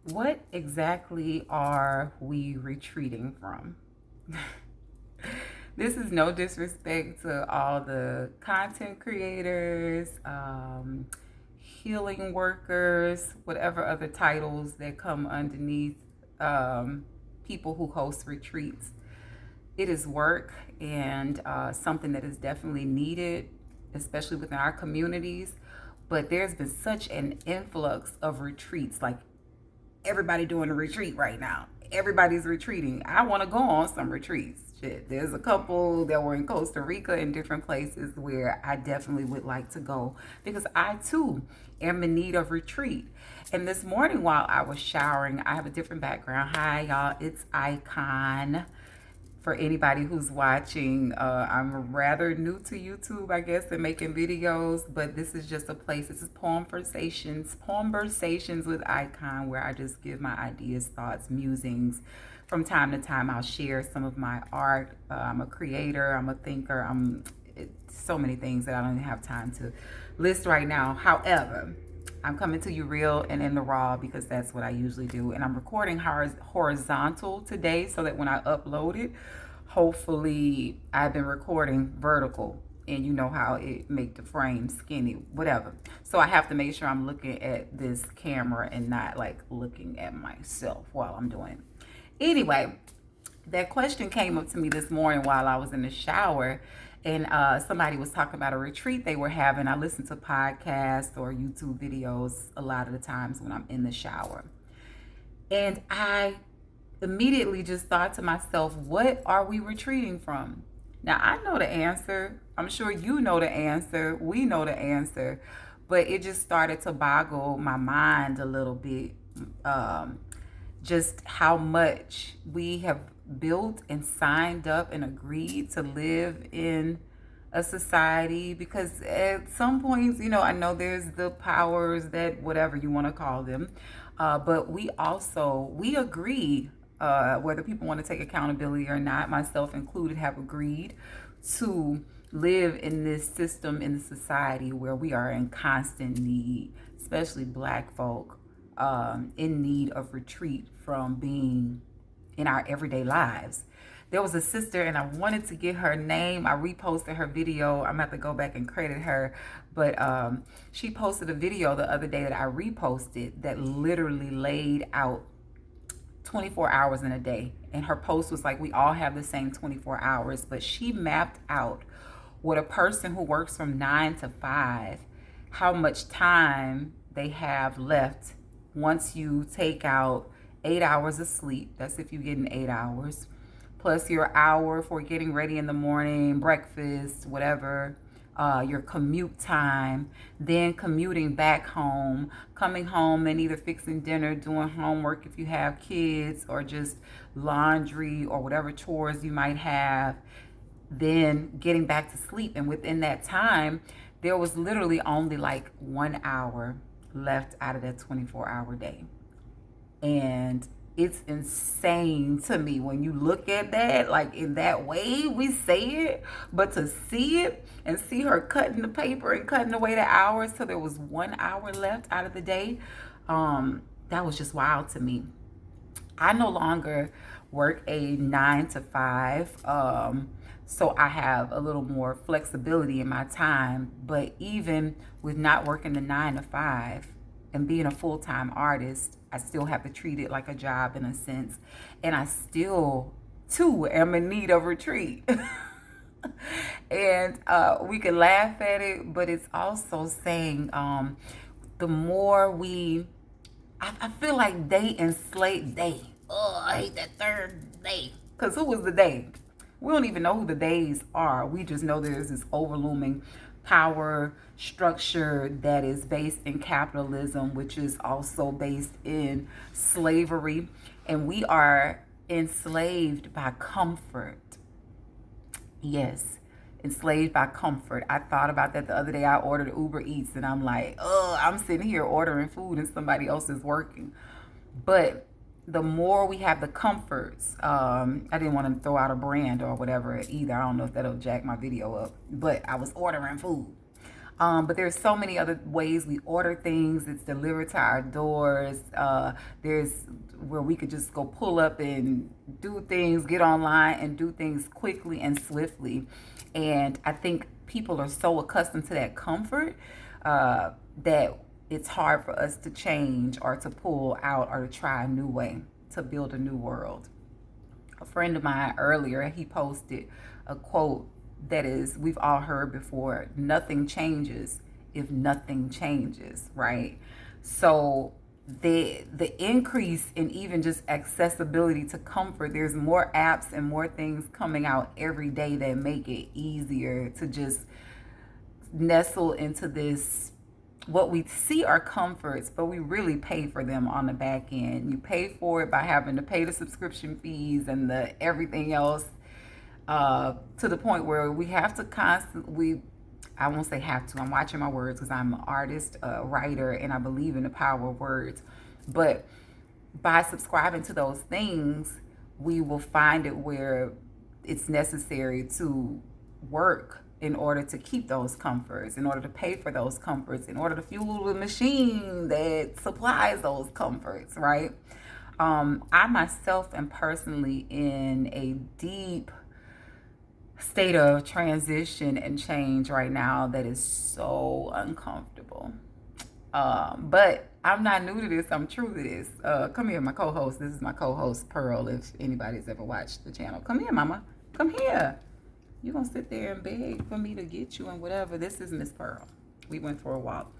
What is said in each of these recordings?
What exactly are we retreating from? This is no disrespect to all the content creators, healing workers, whatever other titles that come underneath people who host retreats. It is work and something that is definitely needed, especially within our communities. But there's been such an influx of retreats, like everybody doing a retreat right now. Everybody's retreating. I want to go on some retreats. Shit, there's a couple that were in Costa Rica and different places where I definitely would like to go because I too am in need of retreat. And this morning while I was showering, I have a different background. Hi y'all, it's Icon. For anybody who's watching, I'm rather new to YouTube, I guess, and making videos, but this is just a place. This is Poem-versations with Icon, where I just give my ideas, thoughts, musings. From time to time, I'll share some of my art. I'm a creator, I'm a thinker, so many things that I don't even have time to list right now. However, I'm coming to you real and in the raw because that's what I usually do. And I'm recording horizontal today so that when I upload it, hopefully I've been recording vertical. And you know how it make the frame skinny, whatever. So I have to make sure I'm looking at this camera and not like looking at myself while I'm doing it. Anyway, that question came up to me this morning while I was in the shower, and somebody was talking about a retreat they were having. I listen to podcasts or YouTube videos a lot of the times when I'm in the shower, and I immediately just thought to myself, what are we retreating from? Now, I know the answer. I'm sure you know the answer. We know the answer. But it just started to boggle my mind a little bit. Just how much we have built and signed up and agreed to live in a society, because at some points, you know, I know there's the powers that whatever you want to call them, but we agree, whether people want to take accountability or not, myself included, have agreed to live in this system, in the society where we are in constant need, especially Black folk, in need of retreat from being in our everyday lives. There was a sister, and I wanted to get her name. I reposted her video. I'm going to have to go back and credit her. But she posted a video the other day that I reposted that literally laid out 24 hours in a day. And her post was like, we all have the same 24 hours. But she mapped out what a person who works from 9 to 5, how much time they have left once you take out 8 hours of sleep. That's if you're getting 8 hours. Plus your hour for getting ready in the morning, breakfast, whatever, your commute time, then commuting back home, coming home and either fixing dinner, doing homework if you have kids, or just laundry or whatever chores you might have, then getting back to sleep. And within that time, there was literally only like 1 hour left out of that 24-hour day. And it's insane to me when you look at that, like in that way we say it, but to see it and see her cutting the paper and cutting away the hours till there was 1 hour left out of the day, that was just wild to me. I no longer work a 9 to 5, so I have a little more flexibility in my time. But even with not working the 9 to 5 and being a full-time artist, I still have to treat it like a job in a sense. And I still, too, am in need of retreat. And we can laugh at it, but it's also saying the more I feel like they enslaved they. Oh, I hate that third day. Because who was the they? We don't even know who the days are. We just know there's this overlooming power structure that is based in capitalism, which is also based in slavery. And we are enslaved by comfort. Yes, enslaved by comfort. I thought about that the other day. I ordered Uber Eats and I'm like, oh, I'm sitting here ordering food and somebody else is working. But the more we have the comforts, I didn't want to throw out a brand or whatever either. I don't know if that'll jack my video up, but I was ordering food. But there's so many other ways we order things. It's delivered to our doors. There's where we could just go pull up and do things, get online and do things quickly and swiftly. And I think people are so accustomed to that comfort that it's hard for us to change or to pull out or to try a new way to build a new world. A friend of mine earlier, he posted a quote that is, we've all heard before: nothing changes if nothing changes, right? So the increase in even just accessibility to comfort, there's more apps and more things coming out every day that make it easier to just nestle into this. What we see are comforts, but we really pay for them on the back end. You pay for it by having to pay the subscription fees and the everything else, to the point where we have to constantly, I won't say have to, I'm watching my words because I'm an artist, a writer, and I believe in the power of words. But by subscribing to those things, we will find it where it's necessary to work in order to keep those comforts, in order to pay for those comforts, in order to fuel the machine that supplies those comforts, right? I myself am personally in a deep state of transition and change right now that is so uncomfortable. But I'm not new to this. I'm true to this. Come here, my co-host. This is my co-host, Pearl, if anybody's ever watched the channel. Come here, mama. Come here. You're going to sit there and beg for me to get you and whatever. This is Miss Pearl. We went for a walk.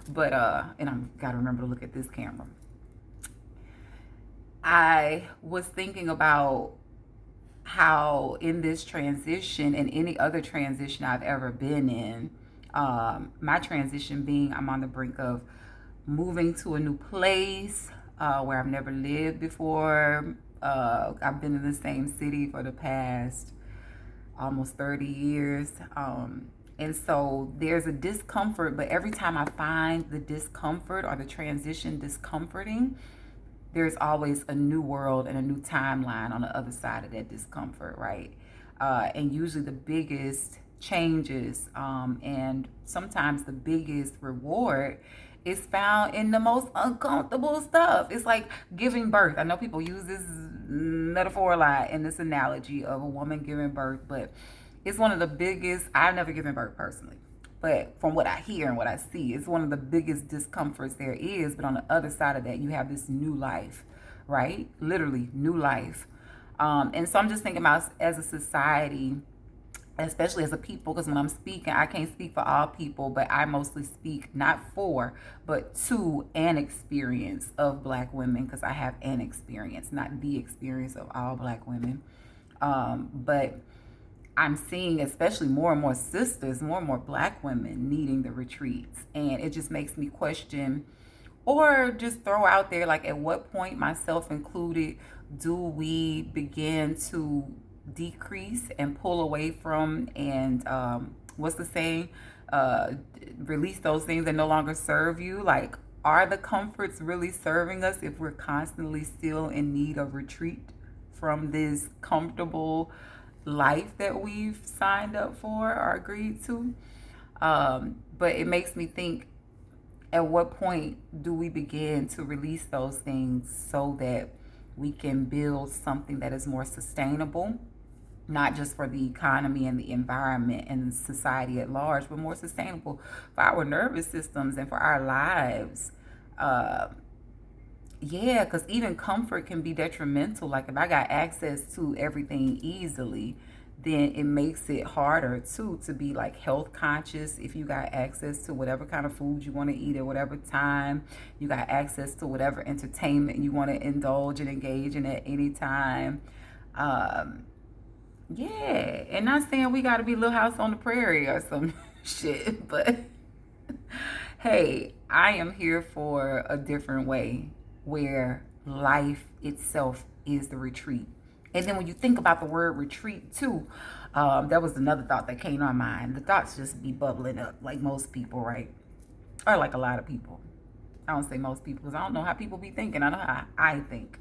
But, and I've got to remember to look at this camera. I was thinking about how in this transition and any other transition I've ever been in, my transition being I'm on the brink of moving to a new place where I've never lived before. I've been in the same city for the past almost 30 years. And so there's a discomfort, but every time I find the discomfort or the transition discomforting, there's always a new world and a new timeline on the other side of that discomfort, right? And usually the biggest changes and sometimes the biggest reward is found in the most uncomfortable stuff. It's like giving birth. I know people use this metaphor a lot in this analogy of a woman giving birth, but it's one of the biggest, I've never given birth personally, but from what I hear and what I see, it's one of the biggest discomforts there is. But on the other side of that, you have this new life, right? Literally new life. And so I'm just thinking about as a society, especially as a people, because when I'm speaking, I can't speak for all people, but I mostly speak not for, but to an experience of Black women, because I have an experience, not the experience of all Black women. But I'm seeing especially more and more sisters, more and more Black women needing the retreats. And it just makes me question, or just throw out there, like, at what point, myself included, do we begin to decrease and pull away from and what's the saying, release those things that no longer serve you? Like, are the comforts really serving us if we're constantly still in need of retreat from this comfortable life that we've signed up for or agreed to? But it makes me think, at what point do we begin to release those things so that we can build something that is more sustainable, not just for the economy and the environment and society at large, but more sustainable for our nervous systems and for our lives? Yeah, because even comfort can be detrimental. Like, if I got access to everything easily, then it makes it harder too to be like health conscious. If you got access to whatever kind of food you want to eat at whatever time, you got access to whatever entertainment you want to indulge and engage in at any time. Yeah, and not saying we got to be Little House on the Prairie or some shit, but hey, I am here for a different way where life itself is the retreat. And then when you think about the word retreat too, that was another thought that came to my mind. The thoughts just be bubbling up like most people, right? Or like a lot of people. I don't say most people because I don't know how people be thinking. I know how I think.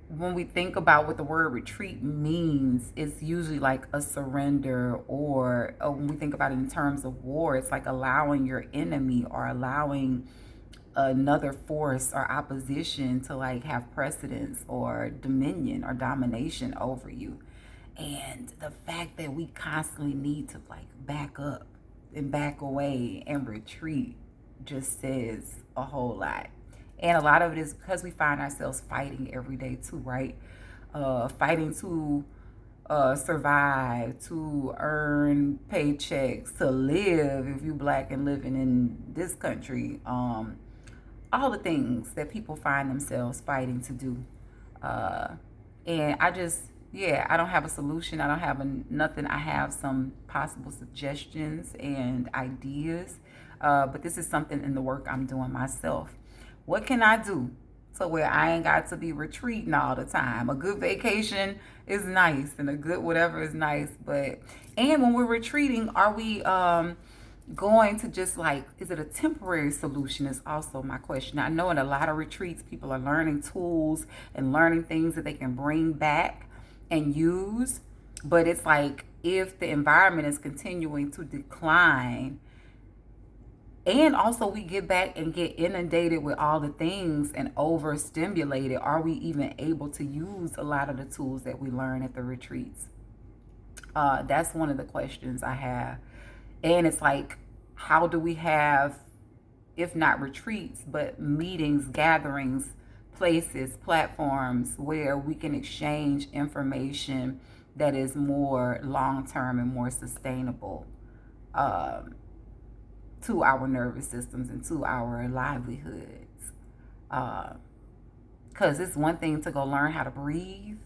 when we think about what the word retreat means, it's usually like a surrender, or when we think about it in terms of war, it's like allowing your enemy or allowing another force or opposition to like have precedence or dominion or domination over you. And the fact that we constantly need to like back up and back away and retreat just says a whole lot. And a lot of it is because we find ourselves fighting every day too, right? Fighting to survive, to earn paychecks, to live if you black and living in this country. All the things that people find themselves fighting to do. Uh, and I just, yeah, I don't have a solution. I don't have nothing. I have some possible suggestions and ideas. But this is something in the work I'm doing myself. What can I do so where I ain't got to be retreating all the time? A good vacation is nice, and a good whatever is nice. But, and when we're retreating, are we going to just like, is it a temporary solution is also my question. I know in a lot of retreats people are learning tools and learning things that they can bring back and use, but it's like if the environment is continuing to decline, and also we get back and get inundated with all the things and overstimulated, are we even able to use a lot of the tools that we learn at the retreats? That's one of the questions I have. And it's like, how do we have, if not retreats, but meetings, gatherings, places, platforms where we can exchange information that is more long-term and more sustainable to our nervous systems and to our livelihoods? Because it's one thing to go learn how to breathe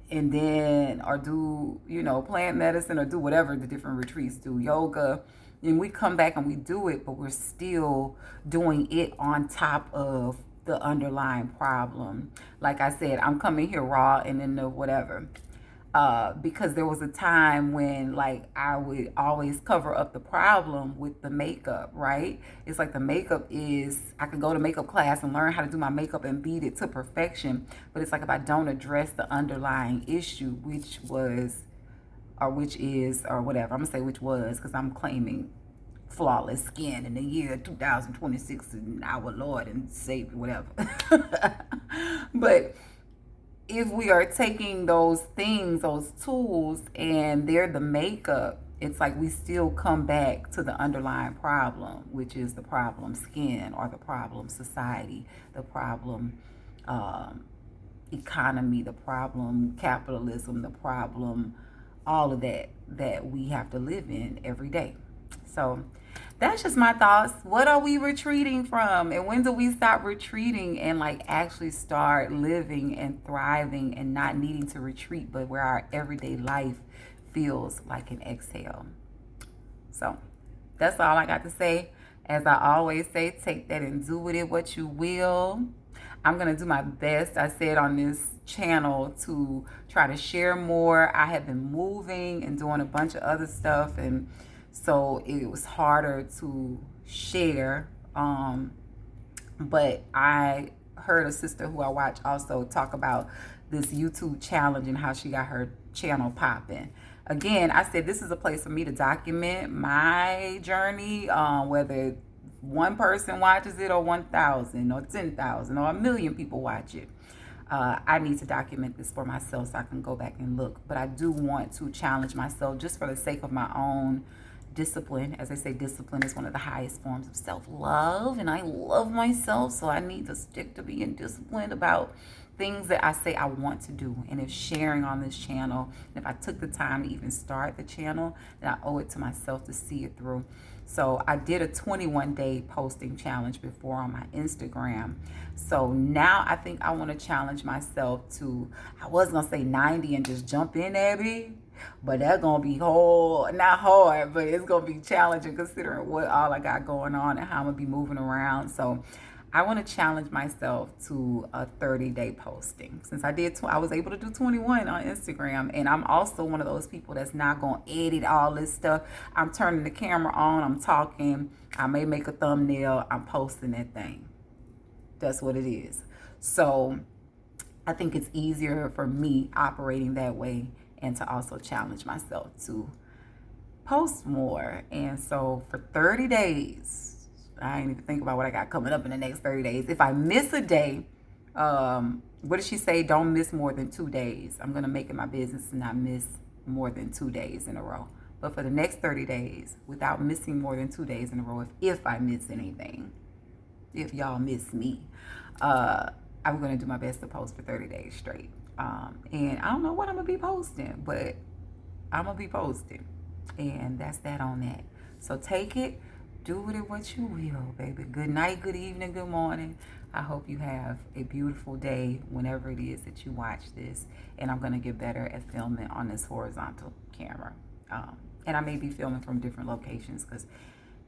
and then, or do, plant medicine or do whatever the different retreats do, yoga, and we come back and we do it, but we're still doing it on top of the underlying problem. Like I said, I'm coming here raw and in the whatever. Because there was a time when like I would always cover up the problem with the makeup, right? It's like the makeup is, I could go to makeup class and learn how to do my makeup and beat it to perfection. But it's like if I don't address the underlying issue, which was, or which is, or whatever, I'm gonna say which was, because I'm claiming flawless skin in the year 2026 and our Lord and Savior, whatever. But if we are taking those things, those tools, and they're the makeup, it's like we still come back to the underlying problem, which is the problem skin, or the problem society, the problem economy, the problem capitalism, the problem all of that we have to live in every day. So that's just my thoughts. What are we retreating from? And when do we stop retreating and like actually start living and thriving and not needing to retreat, but where our everyday life feels like an exhale? So that's all I got to say. As I always say, take that and do with it what you will. I'm going to do my best, I said on this channel, to try to share more. I have been moving and doing a bunch of other stuff, and so it was harder to share. But I heard a sister who I watch also talk about this YouTube challenge and how she got her channel popping. Again, I said this is a place for me to document my journey, whether one person watches it or 1,000 or 10,000 or 1,000,000 people watch it. I need to document this for myself so I can go back and look. But I do want to challenge myself just for the sake of my own discipline. As I say, discipline is one of the highest forms of self-love, and I love myself, so I need to stick to being disciplined about things that I say I want to do. And if sharing on this channel, if I took the time to even start the channel, then I owe it to myself to see it through. So I did a 21-day posting challenge before on my Instagram. So now I think I want to challenge myself to, I was going to say 90 and just jump in, Abby. But that's going to be not hard, but it's going to be challenging considering what all I got going on and how I'm going to be moving around. So I want to challenge myself to a 30-day posting. Since I was able to do 21 on Instagram, and I'm also one of those people that's not going to edit all this stuff. I'm turning the camera on, I'm talking, I may make a thumbnail, I'm posting that thing. That's what it is. So I think it's easier for me operating that way, and to also challenge myself to post more. And so for 30 days, I ain't even think about what I got coming up in the next 30 days. If I miss a day, what did she say? Don't miss more than 2 days. I'm going to make it my business to not miss more than 2 days in a row. But for the next 30 days, without missing more than 2 days in a row, if I miss anything, if y'all miss me, I'm going to do my best to post for 30 days straight. And I don't know what I'm going to be posting, but I'm going to be posting. And that's that on that. So take it, do with it what you will, baby. Good night, good evening, good morning. I hope you have a beautiful day whenever it is that you watch this. And I'm going to get better at filming on this horizontal camera. And I may be filming from different locations because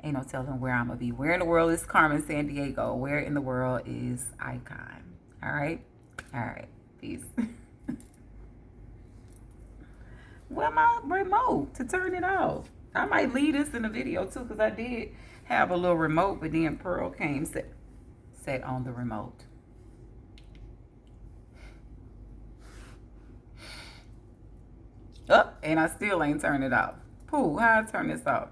ain't no telling where I'm going to be. Where in the world is Carmen San Diego? Where in the world is Icon? All right? All right. Peace. Where my remote to turn it off? I might leave this in the video too, because I did have a little remote, but then Pearl came set on the remote. Oh, and I still ain't turned it off. Pooh, how I turn this off?